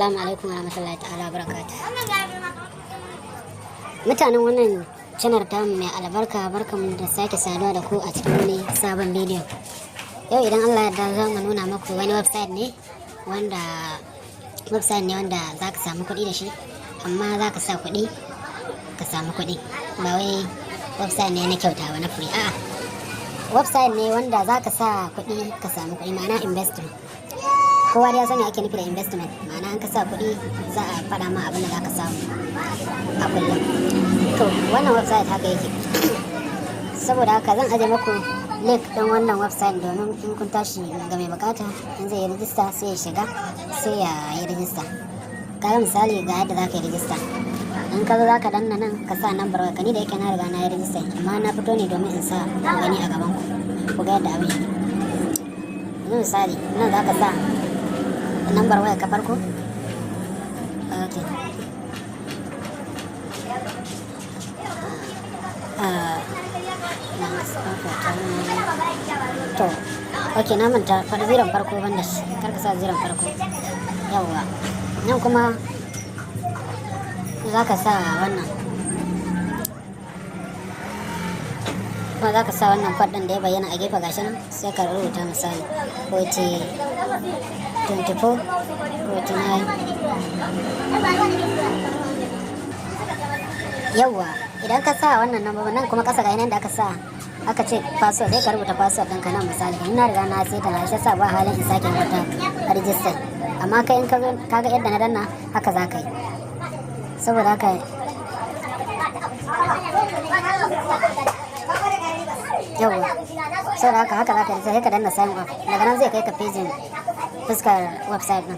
Assalamu alaikum warahmatullahi ta'ala barakatuh. Mutanen wannan channel ta mai albarka, barkamu da sake saduwa da ku a cikin wani sabon bidiyo. Yau idan Allah ya yarda za mu nuna muku wani website ne wanda za ka samu kuɗi da shi, amma za ka sa kuɗi ka samu kuɗi, ba wai website ne na kyauta ba na free. A'a, website ne wanda za ka sa kuɗi ka samu kuɗi, ma'ana investment. Kowa da ya sani ake nufi da investment, ma'ana an ka sa kuɗi za a faɗa ma abin da za ka samu a kullum. To wannan website haka yake. Saboda haka zan aje muku link ɗin wannan website domin in kun tashi ga mai bukata in zai yi rijista sai ya shiga sai ya yi rijista. Kaga misali ga yadda za ka yi rijista. In ka zo za ka danna nan ka sa number waya, ni da yake na riga na yi rijista amma na fito ne domin in sa ku gani a gaban ku ga yadda abin yake. Yanzu misali nan za ka sa number waya ka farko. Okay. To okay, na manta faɗi ziron farko banda shi, kar ka sa ziron farko. Yawwa, nan kuma za ka sa wannan, kuma za ka sa wannan faɗin da ya bayyana a gefe gashi nan, sai ka rubuta misali 24 49. Yawwa, idan ka sa wannan nan kuma kasa ga nan da aka sa aka ce password, sai ka rubuta password ɗinka nan misali. Ina riga na sai ta na shi sa ba halin in sake wata register, amma kai in ka zo kaga yadda na danna haka za ka yi. Saboda haka yawwa, saboda haka za ka yi, sai ka danna sign up. Daga nan zai kai ka pejin fuskar website din.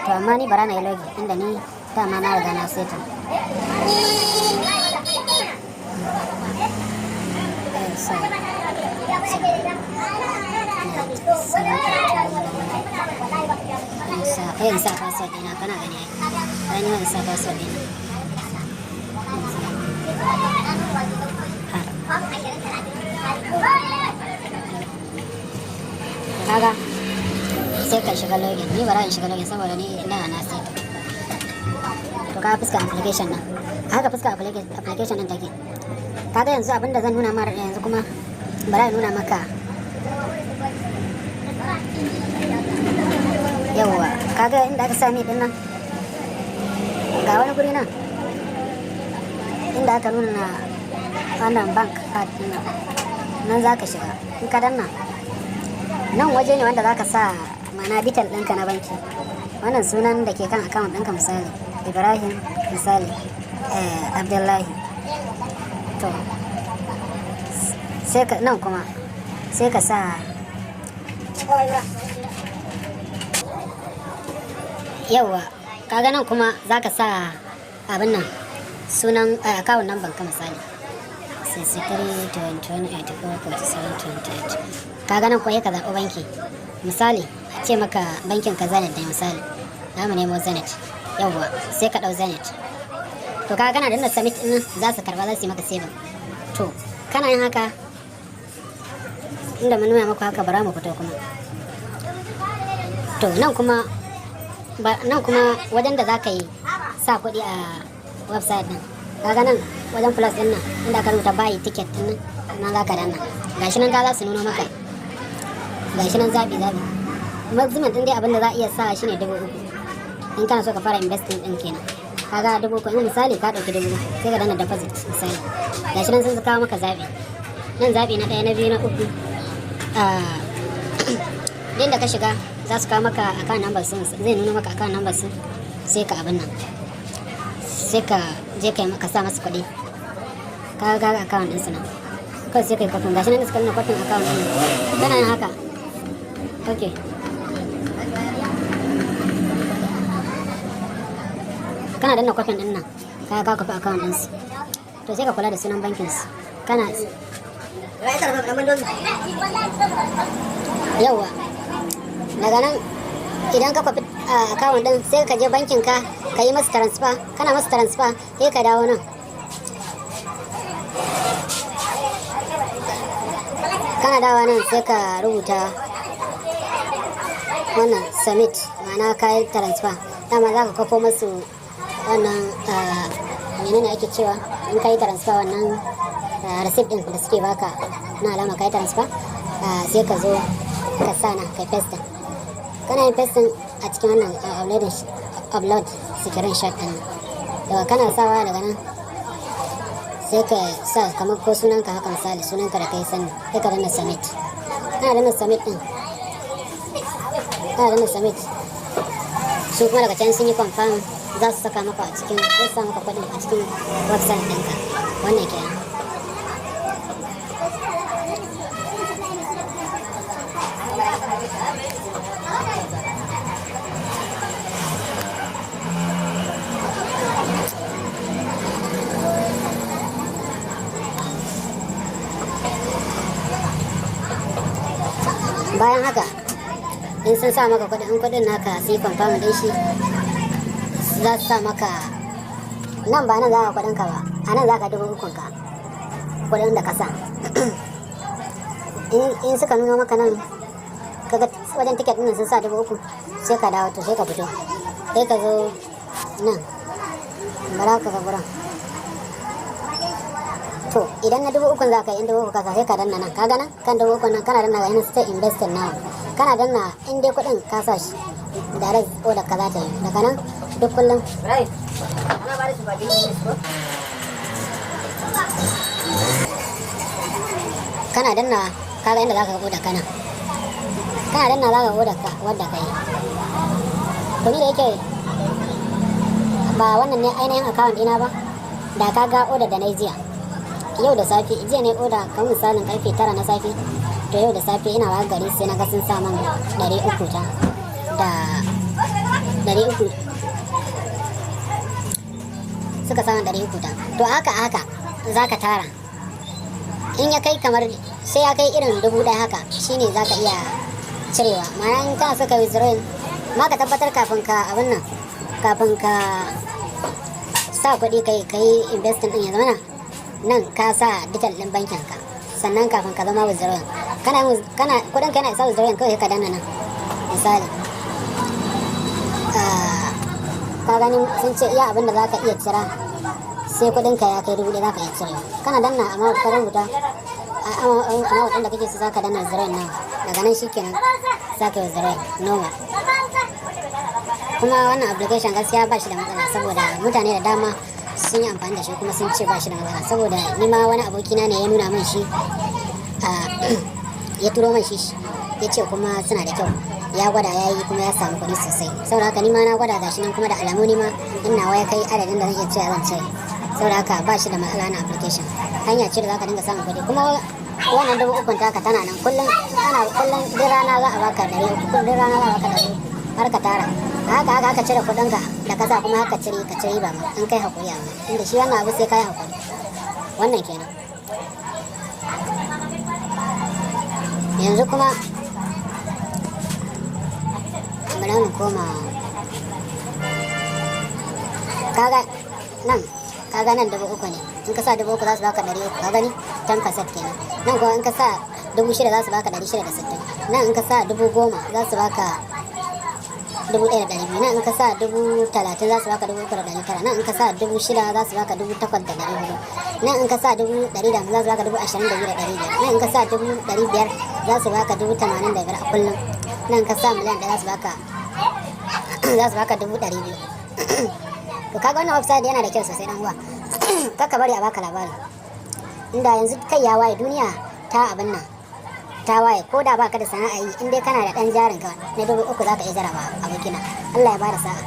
To amma ni bara na yi logi inda ni dama na riga na sai ta. In sa password dina, kana gani ai ni in sa password dina. Kaga sai ka shiga login, ni bara in shiga login saboda ni ina na sai ta. To ka fuska application nan, haka fuska application din take. Kaga yanzu abinda zan nuna maka yanzu, kuma bara in nuna maka. Yawwa, kaga inda aka sami din nan, ga wani guri nan inda aka nuna na wannan bank card din nan za ka shiga. In ka danna nan waje ne wanda za ka sa mana bital ɗinka na banki, wannan sunan da ke kan account ɗinka misali Ibrahim, misali Abdullahi. To sai ka nan kuma sai ka sa yawwa, kaga nan kuma za ka sa abin nan sunan account number ka misali 6321844728. kaga nan kuma ka zaɓi banki misali a ce maka bankin ka Zenith da misali, za mu nemo Zenith. Yawwa, sai ka ɗau Zenith. To kaga kana danna submit ɗin za su karba, za su yi maka saving. To kana yin haka, inda mun nuna maka haka, bara mu fito kuma. To nan kuma wajen da za ka yi sa kuɗi a website ɗin, kaga nan wajen plus ɗin nan inda aka rubuta buy ticket ɗin nan za ka danna. Gashi nan za su nuno maka, gashi nan zaɓi. Maximum ɗin dai abinda za a iya sa shi ne 3,000 in kana so ka fara investing ɗin kenan. Kaga 3,000 in misali ka ɗauki 2,000 sai ka danna deposit misali. Gashi nan sun kawo maka zaɓi, nan zaɓi na 1, na 2, na 3. Din da ka shiga za su kawo maka account number sun, zai nuna maka account number sun, sai ka abin nan, sai ka je ka sa masu kuɗi. Ka ga account ɗinsu nan, kawai sai ka yi kwafin. Gashi nan da suka nuna kwafin account ɗin, kana yin haka. Ok, kana danna kwafin ɗin nan, ka kwafi account ɗinsu. To sai ka kula da sunan bankinsu. Kana yawwa, daga nan idan ka kwafi account ɗin sai ka je bankin ka yi masu transfer. Kana masu transfer sai ka dawo nan, kana dawa nan sai ka rubuta wannan submit, ma'ana ka yi transfer. dama za ka kwafo masu wannan menene ake cewa in ka yi transfer wannan receipt din da suke baka na alama ka yi transfer, sai ka zo ka sana kai paste. Kana yin paste a cikin wannan upload screenshot din, daga kana sawa daga nan sai ka sa kamar ko sunanka haka, misali sunanka da kai sani, sai ka danna submit. Kana danna submit din, kana danna submit, su kuma daga can sun yi confirm za su saka maka a cikin, zai sa maka kuɗin a cikin website ɗinka. Wannan kenan. Bayan haka in sun sa maka kuɗin, in kuɗin naka sai confirm din shi, za su sa maka nan, ba nan za ka kuɗin ka ba, a nan za ka 3,000 ka kuɗin da ka sa. in suka nuna maka nan kaga wajen ticket din sun sa 3,000, sai ka dawo, to sai ka fito, sai ka zo nan bara ka ga gurin. To idan na 3,000 za ka yi, in 3,000 ka sa sai ka danna nan, ka gana kan 3,000 nan kana danna ga yin stay invested now, kana danna in dai kuɗin ka sa shi direct order ka za ta yi daga nan duk kullum. Kana danna kaga inda za ka order kana danna za ka order ka wadda ka yi. To ni da yake ba wannan ne ainihin account ɗina ba, da ka ga order da na yi jiya, yau da safe, jiya ne order kan misalin karfe 9 na safe, to yau da safe ina wa gari sai na ga sun sa man 300 ta da 300 suka sa man 300 ta. To haka za ka tara, in ya kai kamar sai ya kai irin 1,000 haka shine za ka iya cirewa. Ma'ana in kana so ka withdrawing ma ka tabbatar kafin ka abin nan, kafin ka sa kuɗi kai investing din ya zama nan ka sa detail din bankin ka, sannan kafin ka zama withdrawing kana kuɗin ka yana isa withdrawing kawai ka danna nan misali. Ka gani sun ce iya abin da za ka iya cira sai kuɗin ka ya kai 1,000 za ka iya cirewa. Kana danna amma ka rubuta amma wadanda kake su za ka danna withdrawing nan, daga nan shikenan za ka yi withdrawing normal. Kuma wannan application gaskiya ba shi da matsala, saboda mutane da dama sun yi amfani da shi kuma sun ce ba shi da matsala. Saboda ni ma wani abokina ne ya nuna min shi, ya turo min shi, ya ce kuma suna da kyau, ya gwada ya yi kuma ya samu kuɗi sosai. Saboda haka ni ma na gwada gashi nan, kuma da alamu ni ma in nawa ya kai adadin da zan iya cewa zan cire. Saboda haka ba shi da matsala na application, hanya ce da za ka dinga samun kuɗi. Kuma wannan 3,000 taka tana nan kullum, duk rana za a baka 300, duk rana za a baka 300 har ka tara. Haka cire kuɗinka da kasa, kuma haka ka cire ba ma in kai hakuri amma, inda shi wannan abu sai kai hakuri. Wannan kenan. Yanzu kuma bari mu koma, kaga nan 3,000 ne, in ka sa 3,000 za su baka 300, ka gani 10% kenan. Nan kuma in ka sa 6,000 za su baka 660. nan in ka sa 10,000 za su baka 1,200. nan in ka sa 30,000 za su baka 3,900. nan in ka sa 6,000 za su baka 8,400. nan in ka sa 100,000 za su baka 22,500. nan in ka sa 500,000 za su baka 85,000 a kullum. nan in ka sa miliyan ɗaya za su baka 200,000. to kaga wannan website yana da kyau sosai dan uwa. Kaka bari a baka labari, inda yanzu kai ya waye, duniya ta abin nan ta waye, ko da baka da sana'a yi, in dai kana da dan jarin ka na 3,000 za ka iya jaraba abokina. Allah ya bada sa'a.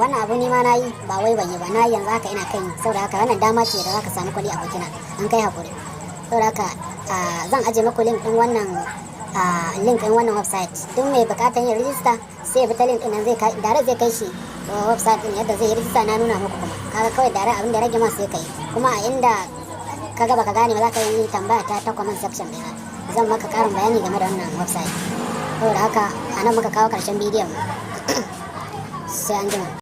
Wannan abu ni ma na yi, ba wai ban yi ba, na yi yanzu haka ina kan yi. Saboda haka wannan dama ce da za ka samu kuɗi abokina in kai hakuri. Saboda haka zan aje maku link din wannan website. Duk mai bukatar yin rijista sai bi ta link din nan, zai kai shi website din yadda zai yi rijista na nuna muku. Kuma kaga kawai dare abin da rage ma sai kai, kuma a inda kaga baka gane ba za ka yi tambaya ta comment section ɗina, zan maka karin bayani game da wannan website. Saboda haka a nan muka kawo karshen bidiyon sai an jima.